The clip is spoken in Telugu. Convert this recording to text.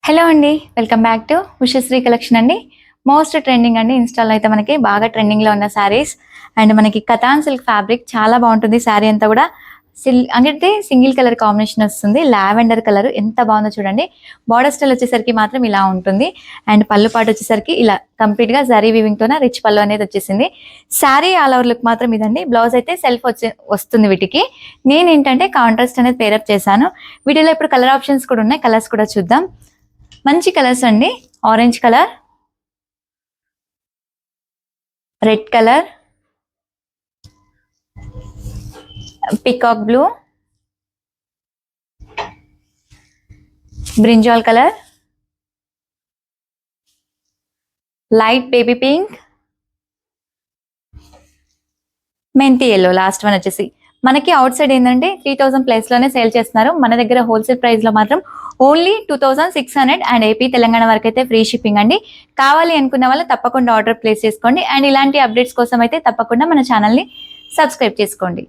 హలో అండి, welcome back to Ushasri collection అండి. మోస్ట్ ట్రెండింగ్ అండి ఇన్స్టాలో అయితే మనకి బాగా ట్రెండింగ్లో ఉన్న శారీస్ అండ్ మనకి కథాన్ సిల్క్ ఫ్యాబ్రిక్ చాలా బాగుంటుంది. శారీ అంతా కూడా అంటే సింగిల్ కలర్ కాంబినేషన్ వస్తుంది. లావెండర్ కలర్ ఎంత బాగుందో చూడండి. బార్డర్ స్టైల్ వచ్చేసరికి మాత్రం ఇలా ఉంటుంది అండ్ పళ్ళు పాటు వచ్చేసరికి ఇలా కంప్లీట్ గా జరీ వీవింగ్ తోన రిచ్ పళ్ళు అనేది వచ్చేసింది. శారీ ఆల్ ఓవర్ లుక్ మాత్రం ఇదండి. బ్లౌజ్ అయితే సెల్ఫ్ వస్తుంది వీటికి. నేను ఏంటంటే కాంట్రాస్ట్ అనేది పేరప్ చేశాను. వీటిలో ఇప్పుడు కలర్ ఆప్షన్స్ కూడా ఉన్నాయి, కలర్స్ కూడా చూద్దాం. మంచి కలర్స్ అండి. Orange colour, red colour, peacock blue, brinjal colour, light baby pink, మెంతి ఎల్లో. లాస్ట్ వన్ వచ్చేసి మనకి అవుట్ సైడ్ ఏంటంటే 3000 ప్లేస్ లోనే సేల్ చేస్తున్నారు. మన దగ్గర హోల్సేల్ ప్రైస్ లో మాత్రం ఓన్లీ 2600 అండ్ ఏపీ తెలంగాణ వరకు అయితే ఫ్రీ షిప్పింగ్ అండి. కావాలి అనుకున్న వాళ్ళు తప్పకుండా ఆర్డర్ ప్లేస్ చేసుకోండి అండ్ ఇలాంటి అప్డేట్స్ కోసం అయితే తప్పకుండా మన ఛానల్ని సబ్స్క్రైబ్ చేసుకోండి.